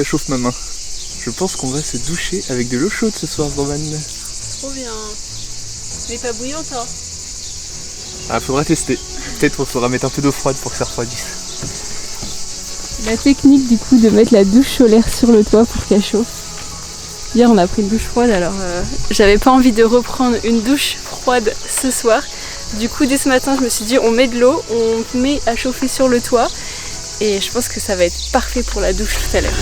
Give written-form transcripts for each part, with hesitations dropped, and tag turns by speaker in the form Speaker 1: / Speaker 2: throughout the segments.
Speaker 1: réchauffe ma main. Je pense qu'on va se doucher avec de l'eau chaude ce soir, Roman.
Speaker 2: Trop bien. Mais pas bouillante, hein.
Speaker 1: Ah, faudra tester. Peut-être qu'on faudra mettre un peu d'eau froide pour que ça refroidisse.
Speaker 2: La technique du coup de mettre la douche solaire sur le toit pour qu'elle chauffe. Hier on a pris une douche froide, alors j'avais pas envie de reprendre une douche froide ce soir. Du coup dès ce matin je me suis dit on met de l'eau, on met à chauffer sur le toit et je pense que ça va être parfait pour la douche tout à l'heure.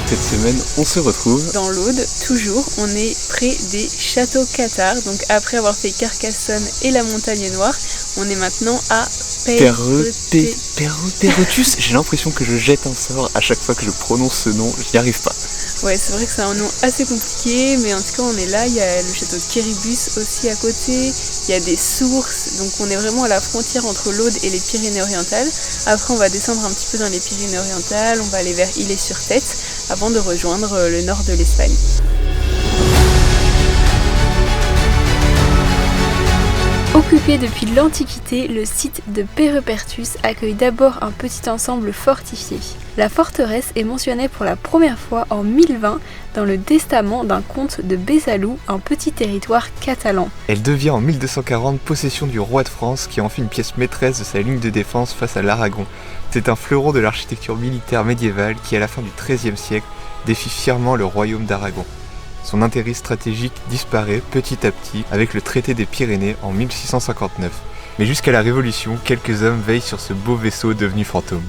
Speaker 1: Cette semaine, on se retrouve
Speaker 2: dans l'Aude, toujours, on est près des châteaux cathares. Donc après avoir fait Carcassonne et la Montagne Noire, on est maintenant à
Speaker 1: Perrotus. J'ai l'impression que je jette un sort à chaque fois que je prononce ce nom, je n'y arrive pas.
Speaker 2: Ouais, c'est vrai que c'est un nom assez compliqué, mais en tout cas on est là, il y a le château de Quéribus aussi à côté, il y a des sources, donc on est vraiment à la frontière entre l'Aude et les Pyrénées-Orientales. Après on va descendre un petit peu dans les Pyrénées-Orientales, on va aller vers Illé-sur-Tête, avant de rejoindre le nord de l'Espagne. Occupé depuis l'Antiquité, le site de Pérepertus accueille d'abord un petit ensemble fortifié. La forteresse est mentionnée pour la première fois en 1020 dans le testament d'un comte de Besalú, un petit territoire catalan.
Speaker 1: Elle devient en 1240 possession du roi de France qui en fait une pièce maîtresse de sa ligne de défense face à l'Aragon. C'est un fleuron de l'architecture militaire médiévale qui, à la fin du XIIIe siècle, défie fièrement le royaume d'Aragon. Son intérêt stratégique disparaît petit à petit avec le traité des Pyrénées en 1659. Mais jusqu'à la Révolution, quelques hommes veillent sur ce beau vaisseau devenu fantôme.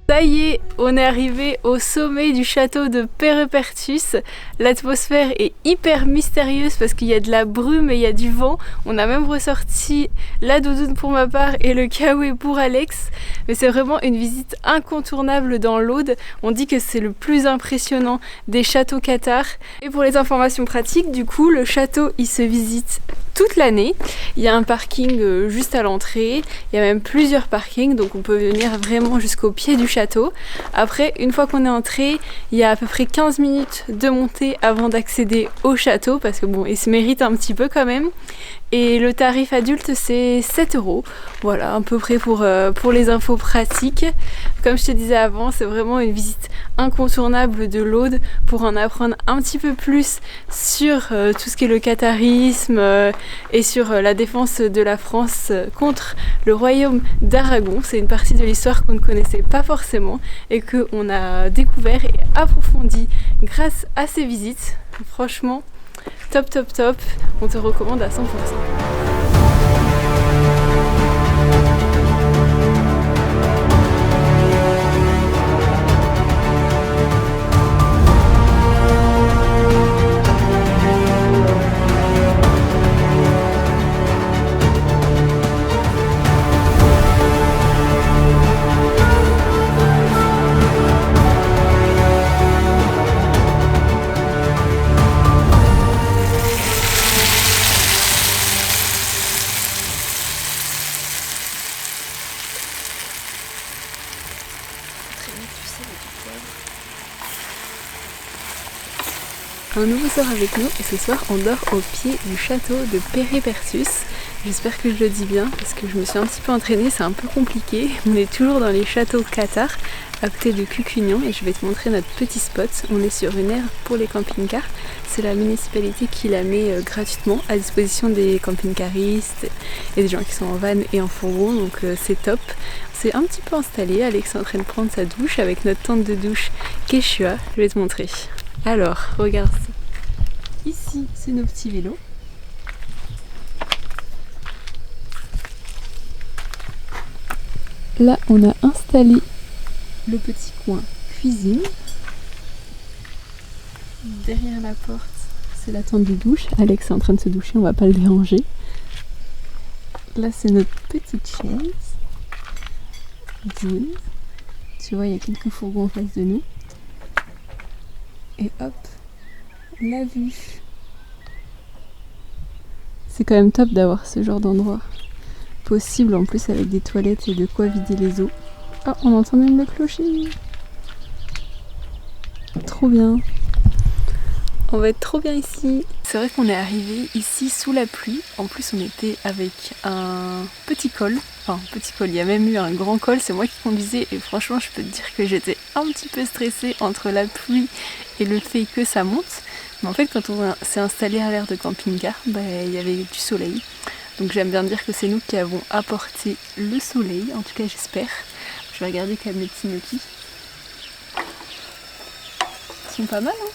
Speaker 2: Ça y est, on est arrivé au sommet du château de Pérepertus. L'atmosphère est hyper mystérieuse parce qu'il y a de la brume et il y a du vent. On a même ressorti la doudoune pour ma part et le kawaii pour Alex. Mais c'est vraiment une visite incontournable dans l'Aude. On dit que c'est le plus impressionnant des châteaux cathares. Et pour les informations pratiques, du coup, le château, il se visite toute l'année. Il y a un parking juste à l'entrée. Il y a même plusieurs parkings, donc on peut venir vraiment jusqu'au pied du château. Après, une fois qu'on est entré, il y a à peu près 15 minutes de montée avant d'accéder au château, parce que bon, il se mérite un petit peu quand même. Et le tarif adulte, c'est 7 €. Voilà, à peu près pour les infos pratiques. Comme je te disais avant, c'est vraiment une visite incontournable de l'Aude pour en apprendre un petit peu plus sur tout ce qui est le catharisme et sur la défense de la France contre le royaume d'Aragon. C'est une partie de l'histoire qu'on ne connaissait pas forcément et qu'on a découvert et approfondi grâce à ces visites. Franchement, top, on te recommande à 100%. Un nouveau sort avec nous et ce soir on dort au pied du château de Pérepertus. J'espère que je le dis bien parce que je me suis un petit peu entraînée, c'est un peu compliqué. On est toujours dans les châteaux cathares à côté de Cucugnan et je vais te montrer notre petit spot. On est sur une aire pour les camping-cars. C'est la municipalité qui la met gratuitement à disposition des camping-caristes et des gens qui sont en van et en fourgon, donc c'est top. C'est un petit peu installé, Alex est en train de prendre sa douche avec notre tente de douche Quechua. Je vais te montrer. Alors, regarde ça. Ici, c'est nos petits vélos. Là, on a installé le petit coin cuisine. Derrière la porte, c'est la tente de douche. Alex est en train de se doucher, on va pas le déranger. Là, c'est notre petite chaise. Jaune. Tu vois, il y a quelques fourgons en face de nous. Et hop, la vue. C'est quand même top d'avoir ce genre d'endroit possible, en plus avec des toilettes et de quoi vider les eaux. Ah, on entend même le clocher. Trop bien. On va être trop bien ici. C'est vrai qu'on est arrivé ici sous la pluie. En plus, on était avec un petit col. Enfin, petit col, il y a même eu un grand col. C'est moi qui conduisais et franchement, je peux te dire que j'étais un petit peu stressée entre la pluie et le fait que ça monte. Mais en fait, quand on s'est installé à l'aire de camping-car, il y avait du soleil. Donc j'aime bien dire que c'est nous qui avons apporté le soleil. En tout cas, j'espère. Je vais regarder quand même les petits gnocchis. Ils sont pas mal, hein?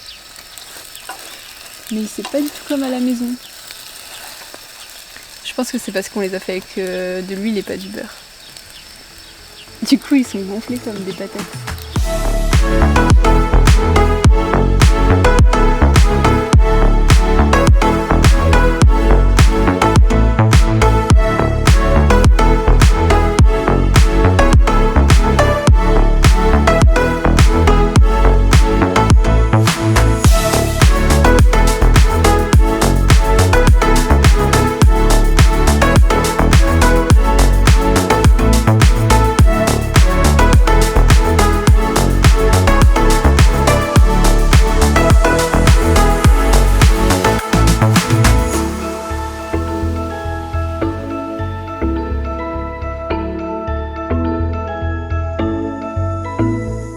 Speaker 2: Mais c'est pas du tout comme à la maison. Je pense que c'est parce qu'on les a fait avec de l'huile et pas du beurre. Du coup, ils sont gonflés comme des patates.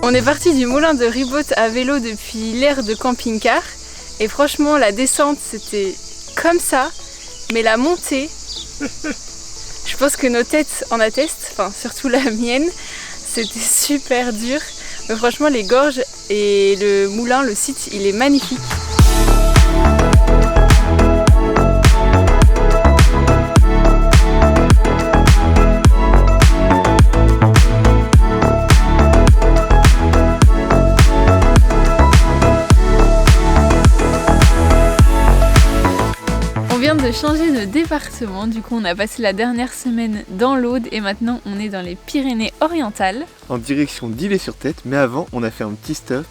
Speaker 2: On est parti du moulin de Ribote à vélo depuis l'aire de camping-car et franchement la descente c'était comme ça, mais la montée, je pense que nos têtes en attestent, enfin surtout la mienne, c'était super dur. Mais franchement les gorges et le moulin, le site, il est magnifique. De changer de département, du coup on a passé la dernière semaine dans l'Aude et maintenant on est dans les Pyrénées-Orientales.
Speaker 1: En direction d'Ille-sur-Tête, mais avant on a fait un petit stop,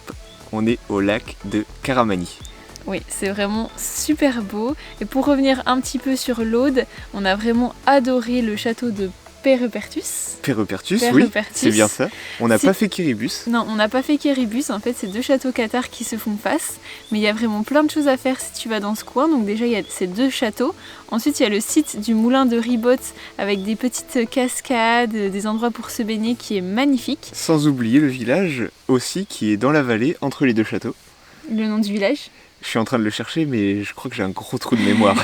Speaker 1: on est au lac de Caramani.
Speaker 2: Oui, c'est vraiment super beau et pour revenir un petit peu sur l'Aude, on a vraiment adoré le château de Pérepertus.
Speaker 1: Pérepertus, oui, c'est bien ça. On n'a pas fait Quéribus.
Speaker 2: Non, on n'a pas fait Quéribus. En fait, c'est deux châteaux cathares qui se font face. Mais il y a vraiment plein de choses à faire si tu vas dans ce coin. Donc déjà, il y a ces deux châteaux. Ensuite, il y a le site du moulin de Ribote avec des petites cascades, des endroits pour se baigner qui est magnifique.
Speaker 1: Sans oublier le village aussi qui est dans la vallée entre les deux châteaux.
Speaker 2: Le nom du village ?
Speaker 1: Je suis en train de le chercher, mais je crois que j'ai un gros trou de mémoire.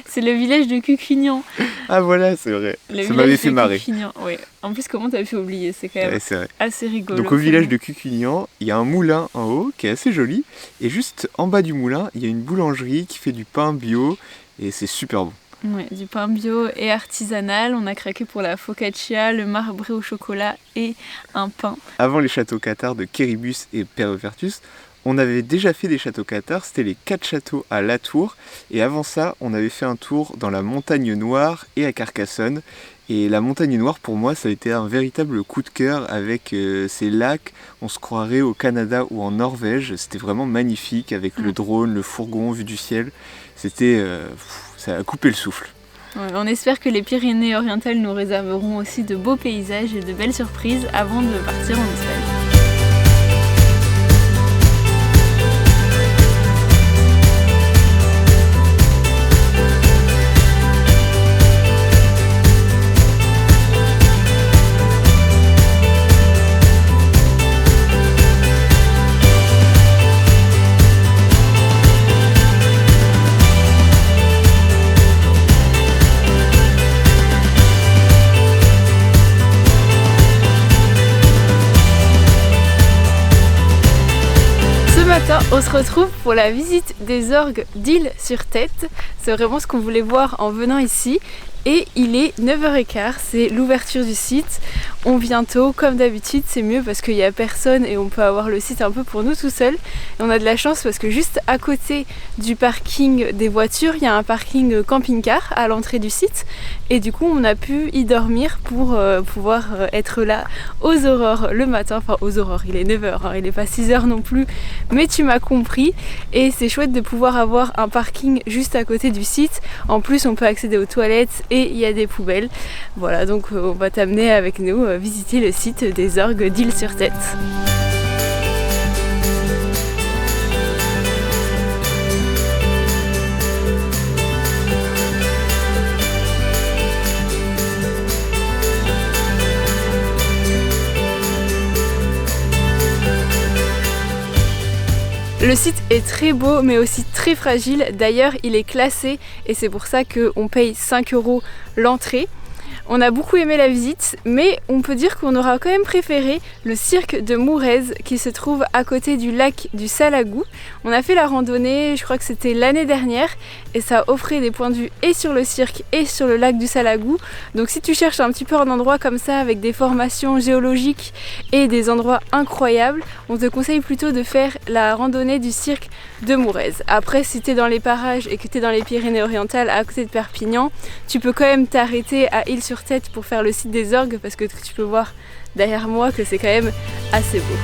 Speaker 2: C'est le village de Cucugnan.
Speaker 1: Ah voilà, c'est vrai. Ça m'avait fait marrer.
Speaker 2: Oui. En plus, comment t'as pu oublier? C'est quand même assez rigolo.
Speaker 1: Donc au village de Cucugnan, il y a un moulin en haut qui est assez joli. Et juste en bas du moulin, il y a une boulangerie qui fait du pain bio. Et c'est super bon.
Speaker 2: Oui, du pain bio et artisanal. On a craqué pour la focaccia, le marbré au chocolat et un pain.
Speaker 1: Avant les châteaux cathares de Quéribus et Pérepertus, on avait déjà fait des châteaux cathares, c'était les 4 châteaux à Latour. Et avant ça, on avait fait un tour dans la Montagne Noire et à Carcassonne. Et la Montagne Noire, pour moi, ça a été un véritable coup de cœur avec ces lacs. On se croirait au Canada ou en Norvège. C'était vraiment magnifique avec le drone, le fourgon vu du ciel. C'était... ça a coupé le souffle.
Speaker 2: Ouais, on espère que les Pyrénées-Orientales nous réserveront aussi de beaux paysages et de belles surprises avant de partir en Espagne. On se retrouve pour la visite des orgues d'Ille-sur-Tête. C'est vraiment ce qu'on voulait voir en venant ici. Et il est 9h15, c'est l'ouverture du site. On vient tôt, comme d'habitude, c'est mieux parce qu'il n'y a personne et on peut avoir le site un peu pour nous tout seul. Et on a de la chance parce que juste à côté du parking des voitures, il y a un parking camping-car à l'entrée du site. Et du coup, on a pu y dormir pour pouvoir être là aux aurores le matin. Enfin, aux aurores, il est 9h, hein, il n'est pas 6h non plus, mais tu m'as compris. Et c'est chouette de pouvoir avoir un parking juste à côté du site. En plus, on peut accéder aux toilettes et il y a des poubelles. Voilà, donc on va t'amener avec nous visiter le site des orgues d'Isle-sur-Tête. Le site est très beau mais aussi très fragile, d'ailleurs il est classé et c'est pour ça qu'on paye 5 € l'entrée. On a beaucoup aimé la visite, mais on peut dire qu'on aura quand même préféré le cirque de Mourez qui se trouve à côté du lac du Salagou. On a fait la randonnée, je crois que c'était l'année dernière, et ça offrait des points de vue et sur le cirque et sur le lac du Salagou. Donc si tu cherches un petit peu un endroit comme ça avec des formations géologiques et des endroits incroyables, on te conseille plutôt de faire la randonnée du cirque de Mourez. Après, si tu es dans les parages et que tu es dans les Pyrénées-Orientales à côté de Perpignan, tu peux quand même t'arrêter à Isle-sur-Tête pour faire le site des orgues parce que tu peux voir derrière moi que c'est quand même assez beau.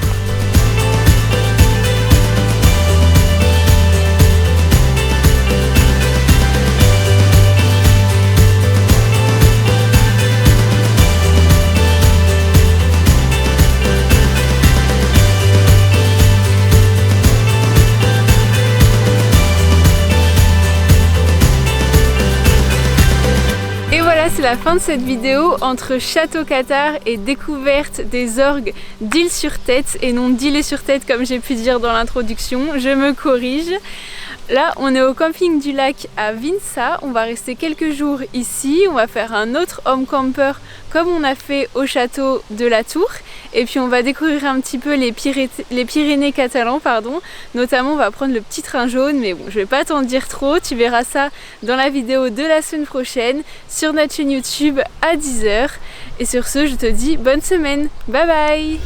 Speaker 2: C'est la fin de cette vidéo entre Château-Cathard et découverte des orgues d'Isle-sur-Tête et non d'Île-sur-Tête comme j'ai pu dire dans l'introduction, je me corrige. Là on est au camping du lac à Vinça, on va rester quelques jours ici, on va faire un autre home camper comme on a fait au château de la Tour et puis on va découvrir un petit peu les Pyrénées catalans, notamment on va prendre le petit train jaune, mais bon je vais pas t'en dire trop, tu verras ça dans la vidéo de la semaine prochaine sur notre chaîne YouTube à 10 h. Et sur ce je te dis bonne semaine, bye bye.